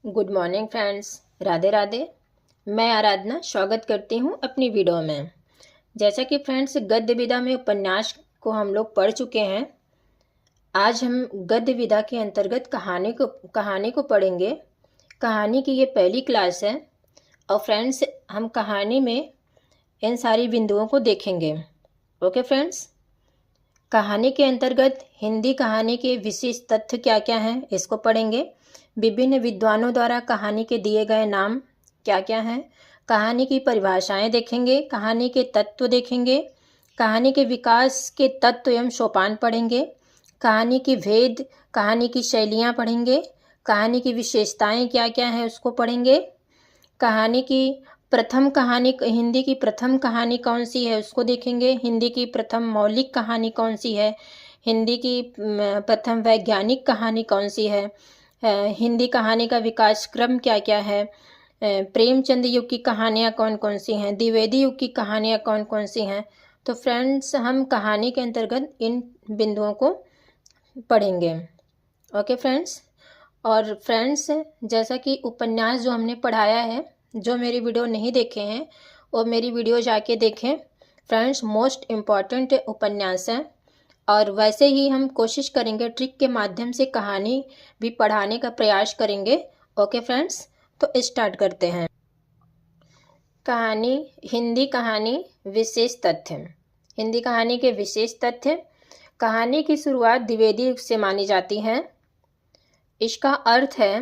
Good morning friends, Radhe Radhe. मैं आराधना स्वागत करती हूँ अपनी वीडियो में। जैसा कि फ्रेंड्स गद्य विधा में उपन्यास को हम लोग पढ़ चुके हैं। आज हम गद्य विधा के अंतर्गत कहानी को पढ़ेंगे। कहानी की ये पहली क्लास है और फ्रेंड्स हम कहानी में इन सारी बिंदुओं को देखेंगे। ओके फ्रेंड्स, कहानी के अंतर्गत हिंदी कहानी के विशेष तथ्य क्या क्या हैं इसको पढ़ेंगे। विभिन्न विद्वानों द्वारा कहानी के दिए गए नाम क्या क्या हैं, कहानी की परिभाषाएं देखेंगे, कहानी के तत्व देखेंगे, कहानी के विकास के तत्व एवं सोपान पढ़ेंगे, कहानी की भेद, कहानी की शैलियाँ पढ़ेंगे, कहानी की विशेषताएं क्या क्या हैं उसको पढ़ेंगे, कहानी की प्रथम कहानी हिंदी की प्रथम कहानी कौन सी है उसको देखेंगे, हिंदी की प्रथम मौलिक कहानी कौन सी है, हिंदी की प्रथम वैज्ञानिक कहानी कौन सी है, हिंदी कहानी का विकास क्रम क्या क्या है, प्रेमचंद युग की कहानियाँ कौन कौन सी हैं, द्विवेदी युग की कहानियाँ कौन कौन सी हैं। तो फ्रेंड्स हम कहानी के अंतर्गत इन बिंदुओं को पढ़ेंगे। ओके फ्रेंड्स, और फ्रेंड्स जैसा कि उपन्यास जो हमने पढ़ाया है, जो मेरी वीडियो नहीं देखे हैं वो मेरी वीडियो जाके देखें। फ्रेंड्स मोस्ट इम्पॉर्टेंट उपन्यास हैं और वैसे ही हम कोशिश करेंगे ट्रिक के माध्यम से कहानी भी पढ़ाने का प्रयास करेंगे। ओके फ्रेंड्स, तो स्टार्ट करते हैं। कहानी, हिंदी कहानी विशेष तथ्य। हिंदी कहानी के विशेष तथ्य। कहानी की शुरुआत द्विवेदी युग से मानी जाती है। इसका अर्थ है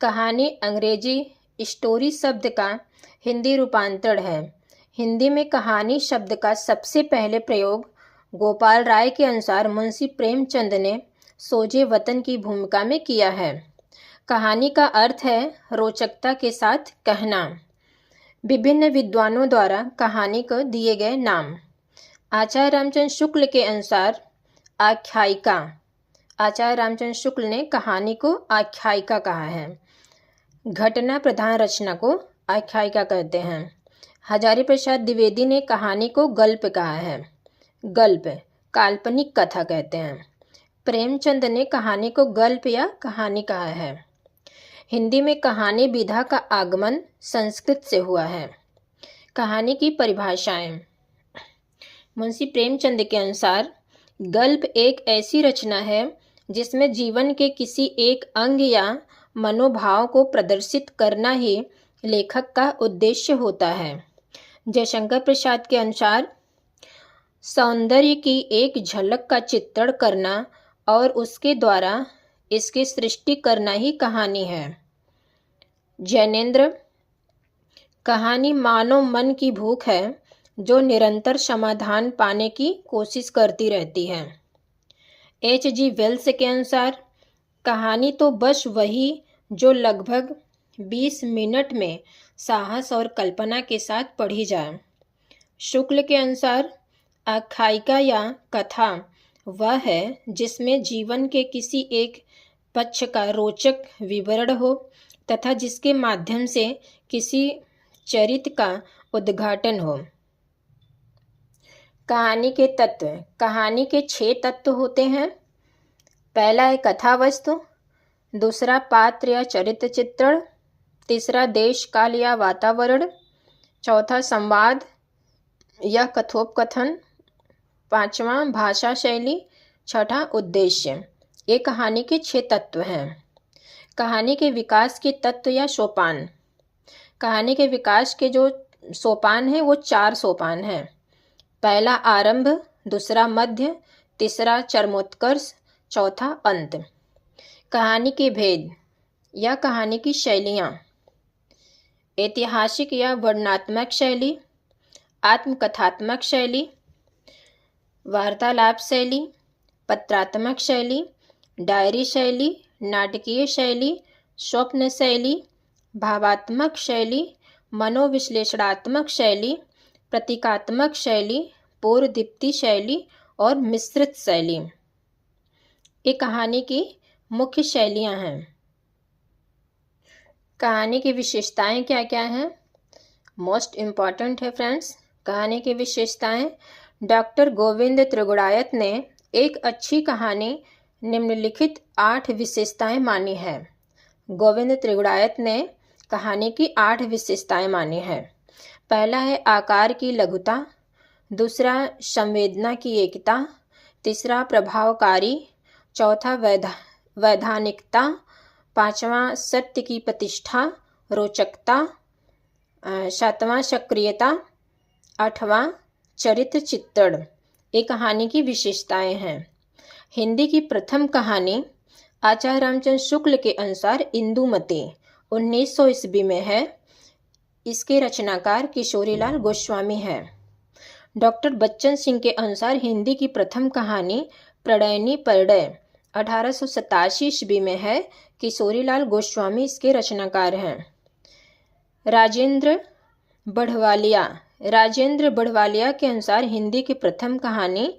कहानी अंग्रेजी स्टोरी शब्द का हिंदी रूपांतरण है। हिंदी में कहानी शब्द का सबसे पहले प्रयोग गोपाल राय के अनुसार मुंशी प्रेमचंद ने सोजे वतन की भूमिका में किया है। कहानी का अर्थ है रोचकता के साथ कहना। विभिन्न विद्वानों द्वारा कहानी को दिए गए नाम। आचार्य रामचंद्र शुक्ल के अनुसार आख्यायिका। आचार्य रामचंद्र शुक्ल ने कहानी को आख्यायिका कहा है। घटना प्रधान रचना को आख्यायिका कहते हैं। हजारी प्रसाद द्विवेदी ने कहानी को गल्प कहा है। गल्प काल्पनिक कथा कहते हैं। प्रेमचंद ने कहानी को गल्प या कहानी कहा है। हिंदी में कहानी विधा का आगमन संस्कृत से हुआ है। कहानी की परिभाषाएं। मुंशी प्रेमचंद के अनुसार गल्प एक ऐसी रचना है जिसमें जीवन के किसी एक अंग या मनोभाव को प्रदर्शित करना ही लेखक का उद्देश्य होता है। जयशंकर प्रसाद के अनुसार सौंदर्य की एक झलक का चित्रण करना और उसके द्वारा इसकी सृष्टि करना ही कहानी है। जैनेन्द्र, कहानी मानव मन की भूख है जो निरंतर समाधान पाने की कोशिश करती रहती है। H.G. वेल्स के अनुसार कहानी तो बस वही जो लगभग 20 मिनट में साहस और कल्पना के साथ पढ़ी जाए। शुक्ल के अनुसार आख्यायिका या कथा वह है जिसमें जीवन के किसी एक पक्ष का रोचक विवरण हो तथा जिसके माध्यम से किसी चरित्र का उद्घाटन हो। कहानी के तत्व। कहानी के 6 तत्व होते हैं। पहला है कथा वस्तु, दूसरा पात्र या चरित्र चित्रण, तीसरा देश काल या वातावरण, चौथा संवाद या कथोपकथन, पांचवा भाषा शैली, छठा उद्देश्य। ये कहानी के 6 तत्व हैं। कहानी के विकास के तत्व या सोपान। कहानी के विकास के जो सोपान हैं वो 4 सोपान हैं। पहला आरंभ, दूसरा मध्य, तीसरा चरमोत्कर्ष, चौथा अंत। कहानी के भेद या कहानी की शैलियाँ। ऐतिहासिक या वर्णनात्मक शैली, आत्मकथात्मक शैली, वार्तालाप शैली, पत्रात्मक शैली, डायरी शैली, नाटकीय शैली, स्वप्न शैली, भावात्मक शैली, मनोविश्लेषणात्मक शैली, प्रतीकात्मक शैली, पूर्वदीप्ति शैली और मिश्रित शैली। ये कहानी की मुख्य शैलियाँ हैं। कहानी की विशेषताएं क्या क्या हैं? मोस्ट इम्पॉर्टेंट है फ्रेंड्स कहानी की विशेषताएं। डॉक्टर गोविंद त्रिगुणायत ने एक अच्छी कहानी निम्नलिखित 8 विशेषताएं मानी है। गोविंद त्रिगुड़ायत ने कहानी की 8 विशेषताएं मानी हैं। पहला है आकार की लघुता, दूसरा संवेदना की एकता, तीसरा प्रभावकारी, चौथा वैधानिकता, पांचवा सत्य की प्रतिष्ठा रोचकता, सातवां सक्रियता, आठवां चरित्र चित्रण। ये कहानी की विशेषताएं हैं। हिंदी की प्रथम कहानी आचार्य रामचंद्र शुक्ल के अनुसार इंदुमती 1900 ईस्वी में है। इसके रचनाकार किशोरीलाल गोस्वामी हैं। डॉक्टर बच्चन सिंह के अनुसार हिंदी की प्रथम कहानी प्रणयनी परडय 1887 ईस्वी में है। किशोरीलाल गोस्वामी इसके रचनाकार हैं। राजेंद्र बढ़वालिया के अनुसार हिंदी की प्रथम कहानी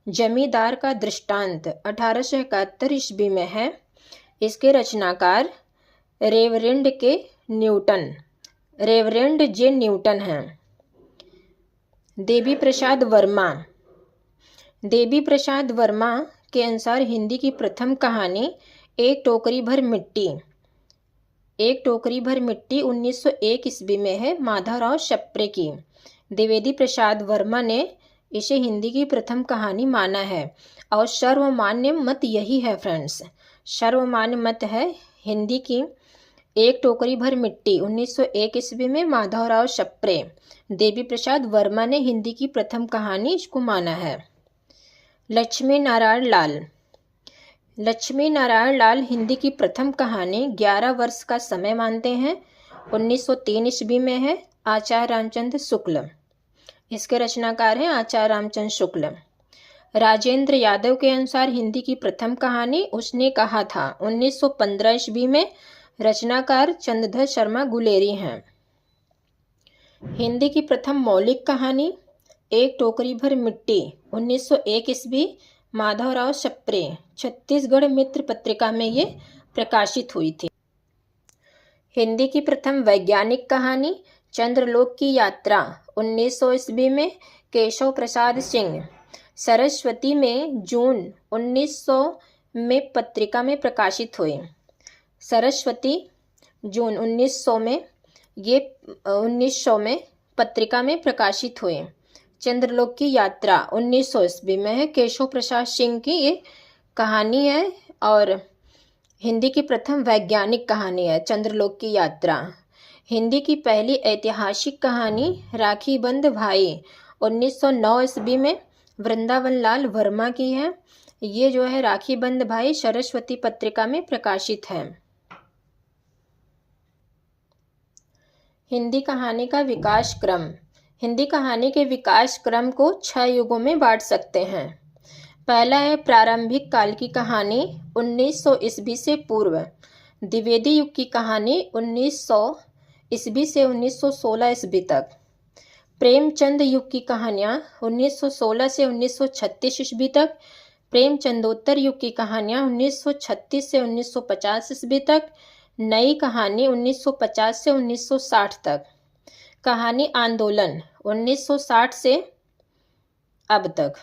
जमींदार का दृष्टांत 1871 ईस्वी में है। इसके रचनाकार रेवरेंड जे न्यूटन हैं। देवी प्रसाद वर्मा के अनुसार हिंदी की प्रथम कहानी एक टोकरी भर मिट्टी 1901 ईस्वी में है, माधवराव सप्रे की। द्विवेदी प्रसाद वर्मा ने इसे हिंदी की प्रथम कहानी माना है और सर्वमान्य मत यही है फ्रेंड्स। सर्वमान्य मत है हिंदी की एक टोकरी भर मिट्टी 1901 ईस्वी में माधवराव सप्रे, देवी प्रसाद वर्मा ने हिंदी की प्रथम कहानी इसको माना है। लक्ष्मी नारायण लाल हिंदी की प्रथम कहानी 11 वर्ष का समय मानते हैं। 1903 ईस्वी में है। आचार्य रामचंद्र शुक्ल इसके रचनाकार हैं। आचार्य रामचंद्र शुक्ल। राजेंद्र यादव के अनुसार हिंदी की प्रथम कहानी उसने कहा था 1915 ईस्वी में। रचनाकार चंद्रधर शर्मा गुलेरी हैं। हिंदी की प्रथम मौलिक कहानी एक टोकरी भर मिट्टी 1901 ईस्वी, माधवराव सप्रे, छत्तीसगढ़ मित्र पत्रिका में ये प्रकाशित हुई थी। हिंदी की प्रथम वैज्ञानिक कहानी चंद्रलोक की यात्रा 1900 ईस्वी में केशव प्रसाद सिंह, सरस्वती में जून 1900 में पत्रिका में प्रकाशित हुई। सरस्वती जून 1900 में पत्रिका में प्रकाशित हुए। चंद्रलोक की यात्रा 1900 ईस्वी में है, केशव प्रसाद सिंह की ये कहानी है और हिंदी की प्रथम वैज्ञानिक कहानी है चंद्रलोक की यात्रा। हिंदी की पहली ऐतिहासिक कहानी राखी बंध भाई 1909 ईस्वी में वृंदावन लाल वर्मा की है। ये जो है राखी बंध भाई सरस्वती पत्रिका में प्रकाशित है। हिंदी कहानी का विकास क्रम। हिंदी कहानी के विकास क्रम को 6 युगों में बांट सकते हैं। पहला है प्रारंभिक काल की कहानी 1900 ईस्वी से पूर्व। द्विवेदी युग की कहानी 1900 ईस्वी से 1916 ईस्वी तक। प्रेमचंद युग की कहानियाँ 1916 से 1936 ईस्वी तक। प्रेमचंदोत्तर युग की कहानियाँ 1936 से 1950 ईस्वी तक। नई कहानी 1950 से 1960 तक। कहानी आंदोलन 1960 से अब तक।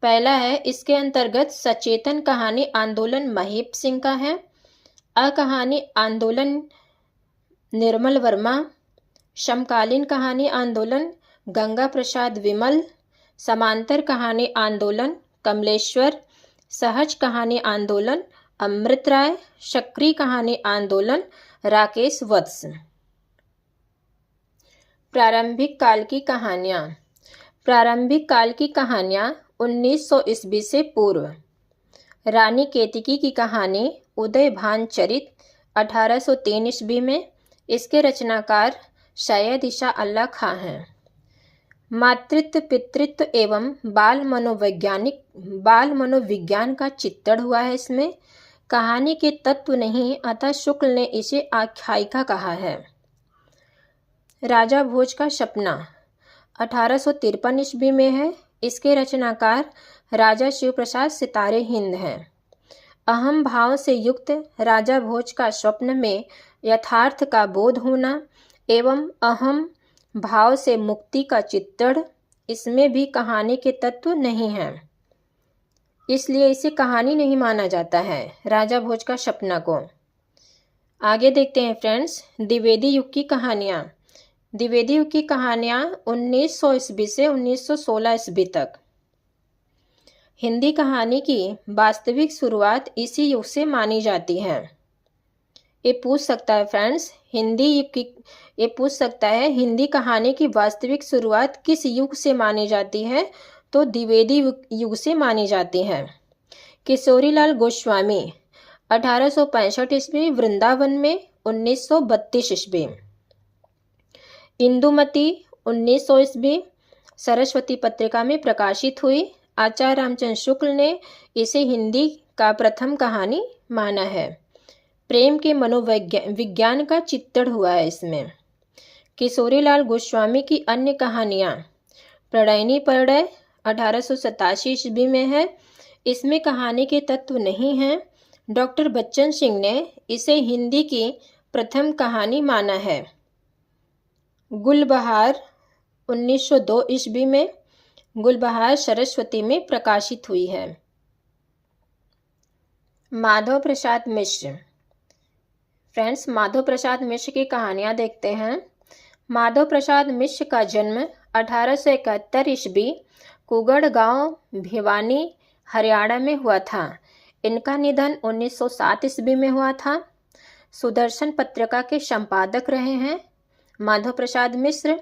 पहला है इसके अंतर्गत सचेतन कहानी आंदोलन महेप सिंह का है। अकहानी आंदोलन निर्मल वर्मा। समकालीन कहानी आंदोलन गंगा प्रसाद विमल। समांतर कहानी आंदोलन कमलेश्वर। सहज कहानी आंदोलन अमृत राय। सक्रिय कहानी आंदोलन राकेश वत्स। प्रारंभिक काल की कहानियाँ। प्रारंभिक काल की कहानियाँ 1900 ईस्वी से पूर्व। रानी केतकी की कहानी उदय भान चरित 1803 ईस्वी में। इसके रचनाकार सैयद ईसा अल्लाह खां हैं। मातृत्व पितृत्व एवं बाल मनोविज्ञान का चित्रण हुआ है इसमें। कहानी के तत्व नहीं, अतः शुक्ल ने इसे आख्यायिका कहा है। राजा भोज का सपना 1853 ईस्वी में है। इसके रचनाकार राजा शिव प्रसाद सितारे हिंद हैं। अहम भाव से युक्त राजा भोज का स्वप्न में यथार्थ का बोध होना एवं अहम भाव से मुक्ति का चित्रण, इसमें भी कहानी के तत्व नहीं हैं। इसलिए इसे कहानी नहीं माना जाता है, राजा भोज का सपना को। आगे देखते हैं फ्रेंड्स, द्विवेदी युग की कहानियाँ। द्विवेदी युग की कहानियाँ 1900 ईस्वी से 1916 ईस्वी तक। हिंदी कहानी की वास्तविक शुरुआत इसी युग से मानी जाती है। ये पूछ सकता है फ्रेंड्स, ये पूछ सकता है हिंदी कहानी की वास्तविक शुरुआत किस युग से मानी जाती है, तो द्विवेदी युग से मानी जाती है। किशोरीलाल गोस्वामी 1865 ईस्वी, वृंदावन में 1932 ईस्वी। इंदुमती 1900 ईस्वी, सरस्वती पत्रिका में प्रकाशित हुई। आचार्य रामचंद्र शुक्ल ने इसे हिंदी का प्रथम कहानी माना है। प्रेम के मनोविज्ञान का चित्रण हुआ है इसमें। किशोरीलाल गोस्वामी की अन्य कहानियाँ, प्रणयिनी परिणय 1887 ईस्वी में है। इसमें कहानी के तत्व नहीं हैं। डॉक्टर बच्चन सिंह ने इसे हिंदी की प्रथम कहानी माना है। गुलबहार 1902 ईस्वी में, गुलबहार सरस्वती में प्रकाशित हुई है। माधव प्रसाद मिश्र। फ्रेंड्स, माधव प्रसाद मिश्र की कहानियाँ देखते हैं। माधव प्रसाद मिश्र का जन्म 1871 ईस्वी कुगड़ गांव, भिवानी, हरियाणा में हुआ था। इनका निधन 1907 ईस्वी में हुआ था। सुदर्शन पत्रिका के संपादक रहे हैं माधव प्रसाद मिश्र।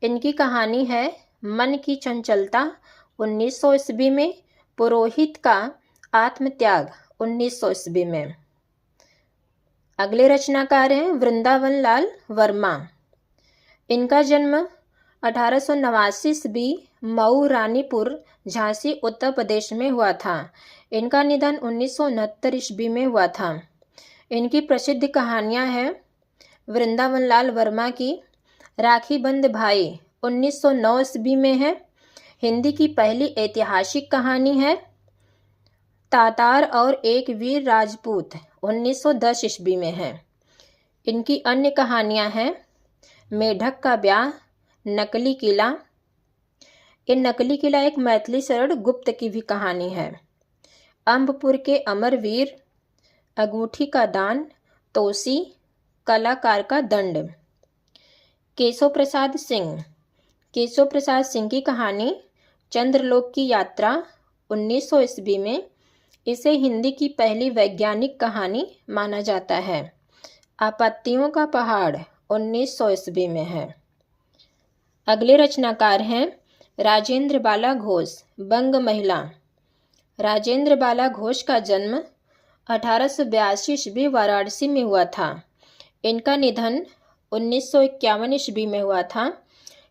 इनकी कहानी है मन की चंचलता 1900 ईस्वी में, पुरोहित का आत्मत्याग 1900 ईस्वी में। अगले रचनाकार हैं वृंदावन लाल वर्मा। इनका जन्म 1889 ईस्वी मऊ, रानीपुर, झांसी, उत्तर प्रदेश में हुआ था। इनका निधन 1969 ईस्वी में हुआ था। इनकी प्रसिद्ध कहानियां हैं वृंदावन लाल वर्मा की राखी बंद भाई 1909 ईस्वी में है। हिंदी की पहली ऐतिहासिक कहानी है तातार और एक वीर राजपूत 1910 ईस्वी में है। इनकी अन्य कहानियां हैं मेढक का ब्याह, नकली किला। ये नकली किला एक मैथिली शरण गुप्त की भी कहानी है। अम्बपुर के अमरवीर, अंगूठी का दान, तोसी, कलाकार का दंड। केशव प्रसाद सिंह। केशव प्रसाद सिंह की कहानी चंद्रलोक की यात्रा 1900 ईस्वी में। इसे हिंदी की पहली वैज्ञानिक कहानी माना जाता है। आपत्तियों का पहाड़ 1900 ईस्वी में है। अगले रचनाकार हैं राजेंद्र बाला घोष, बंग महिला। राजेंद्र बाला घोष का जन्म 1882 ईस्वी वाराणसी में हुआ था। इनका निधन 1951 ईस्वी में हुआ था।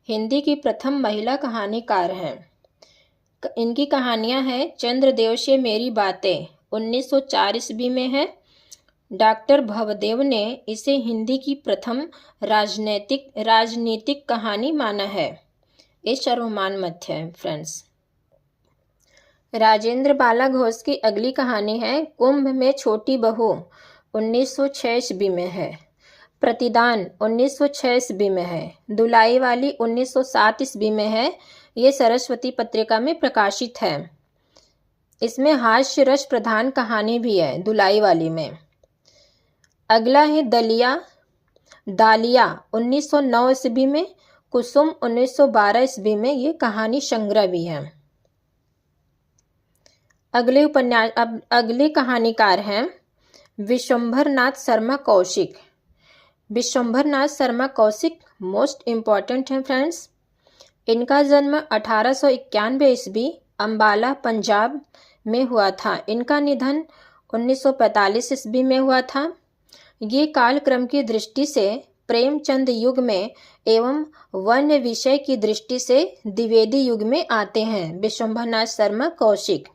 हिंदी की प्रथम महिला कहानीकार हैं। इनकी कहानियां हैं चंद्रदेव से मेरी बातें 1904 ईस्वी में है। डॉक्टर भवदेव ने इसे हिंदी की प्रथम राजनीतिक कहानी माना है। ये सर्वमान्य मत है फ्रेंड्स। राजेंद्र बाला घोष की अगली कहानी है कुंभ में छोटी बहू 1906 ईस्वी में है। प्रतिदान 1906 ईस्वी में है। दुलाई वाली 1907 ईस्वी में है। ये सरस्वती पत्रिका में प्रकाशित है। इसमें हास्य रस प्रधान कहानी भी है दुलाई वाली में। अगला है दालिया 1909 ईस्वी में, कुसुम 1912 ईस्वी में। ये कहानी संग्रह भी है। अगले कहानीकार हैं विश्वंभर नाथ शर्मा कौशिक। विश्वंभर नाथ शर्मा कौशिक मोस्ट इम्पॉर्टेंट हैं फ्रेंड्स। इनका जन्म 1891 ईस्वी अम्बाला, पंजाब में हुआ था। इनका निधन 1945 ईस्वी में हुआ था। ये कालक्रम की दृष्टि से प्रेमचंद युग में एवं वन्य विषय की दृष्टि से द्विवेदी युग में आते हैं। विश्वंभर नाथ शर्मा कौशिक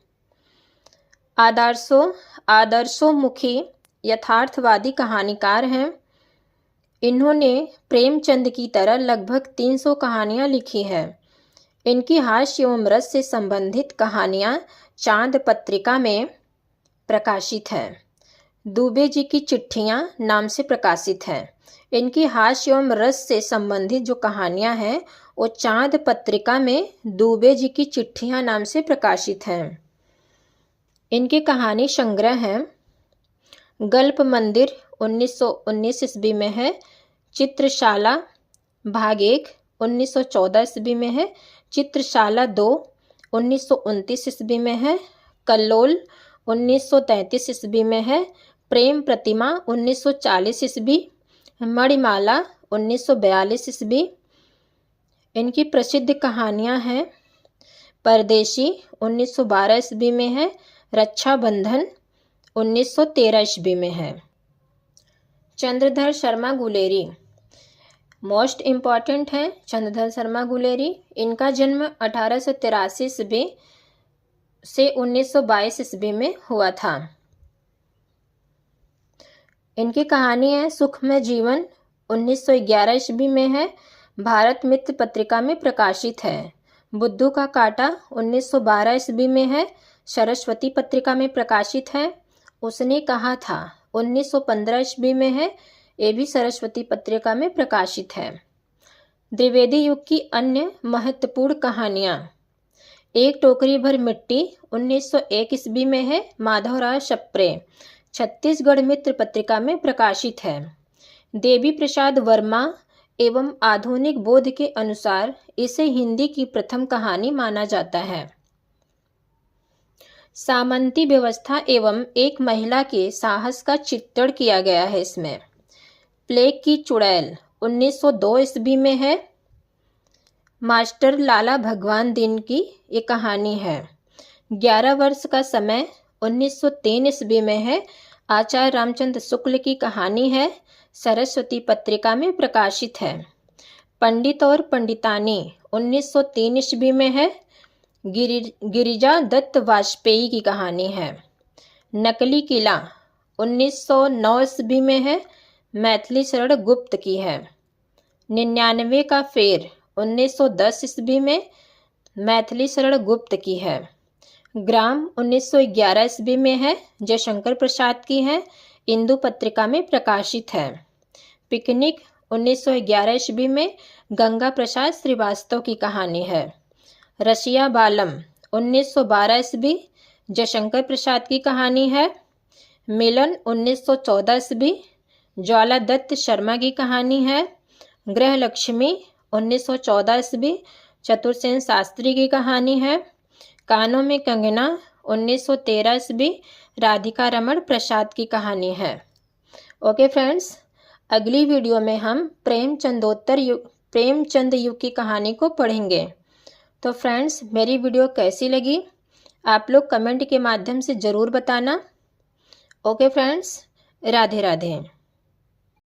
आदर्शोमुखी यथार्थवादी कहानीकार हैं। इन्होंने प्रेमचंद की तरह लगभग 300 कहानियां लिखी हैं। इनकी हास्य एवं रस से संबंधित कहानियां चांद पत्रिका में प्रकाशित हैं। दुबे जी की चिट्ठियां नाम से प्रकाशित हैं। इनकी हास्य एवं रस से संबंधित जो कहानियां हैं वो चांद पत्रिका में दुबे जी की चिट्ठियां नाम से प्रकाशित हैं। इनके कहानी संग्रह हैं गल्प मंदिर 1919 ईस्वी में है, चित्रशाला भाग 1 1914 ईस्वी में है, चित्रशाला 2 1929 ईस्वी में है, कल्लोल 1933 ईस्वी में है, प्रेम प्रतिमा 1940 ईस्वी, मणिमाला 1942 ईस्वी। इनकी प्रसिद्ध कहानियां हैं परदेशी 1912 ईस्वी में है, रक्षाबंधन 1913 ईस्वी में है। चंद्रधर शर्मा गुलेरी मोस्ट इम्पॉर्टेंट है। चंद्रधर शर्मा गुलेरी, इनका जन्म 1883 ईस्वी से 1922 ईस्वी में हुआ था। इनकी कहानी है सुखमय जीवन 1911 ईस्वी में है, भारत मित्र पत्रिका में प्रकाशित है। बुद्धू का कांटा 1912 ईस्वी में है, सरस्वती पत्रिका में प्रकाशित है। उसने कहा था 1915 ईस्वी में है, ये भी सरस्वती पत्रिका में प्रकाशित है। द्विवेदी युग की अन्य महत्वपूर्ण कहानियाँ, एक टोकरी भर मिट्टी 1901 ईस्वी में है, माधवराव सप्रे, छत्तीसगढ़ मित्र पत्रिका में प्रकाशित है। देवी प्रसाद वर्मा एवं आधुनिक बोध के अनुसार इसे हिंदी की प्रथम कहानी माना जाता है। सामंती व्यवस्था एवं एक महिला के साहस का चित्रण किया गया है इसमें। प्लेग की चुड़ैल 1902 ईस्वी में है, मास्टर लाला भगवान दिन की ये कहानी है। 11 वर्ष का समय 1903 ईस्वी में है, आचार्य रामचंद्र शुक्ल की कहानी है, सरस्वती पत्रिका में प्रकाशित है। पंडित और पंडितानी 1903 ईस्वी में है, गिरिजा दत्त वाजपेयी की कहानी है। नकली किला 1909 ईस्वी में है, मैथिली शरण गुप्त की है। 99 का फेर 1910 ईस्वी में, मैथिली शरण गुप्त की है। ग्राम 1911 ईस्वी में है, जयशंकर प्रसाद की है, इंदु पत्रिका में प्रकाशित है। पिकनिक 1911 ईस्वी में, गंगा प्रसाद श्रीवास्तव की कहानी है। रसिया बालम 1912 ईस्वी, जयशंकर प्रसाद की कहानी है। मिलन 1914 ईस्वी, ज्वाला दत्त शर्मा की कहानी है। गृह लक्ष्मी 1914 ईस्वी, चतुर्सेन शास्त्री की कहानी है। कानों में कंगना 1913 ईस्वी, राधिका रमण प्रसाद की कहानी है। ओके फ्रेंड्स, अगली वीडियो में हम प्रेमचंद युग की कहानी को पढ़ेंगे। तो फ्रेंड्स, मेरी वीडियो कैसी लगी आप लोग कमेंट के माध्यम से ज़रूर बताना। Okay friends, Radhe Radhe.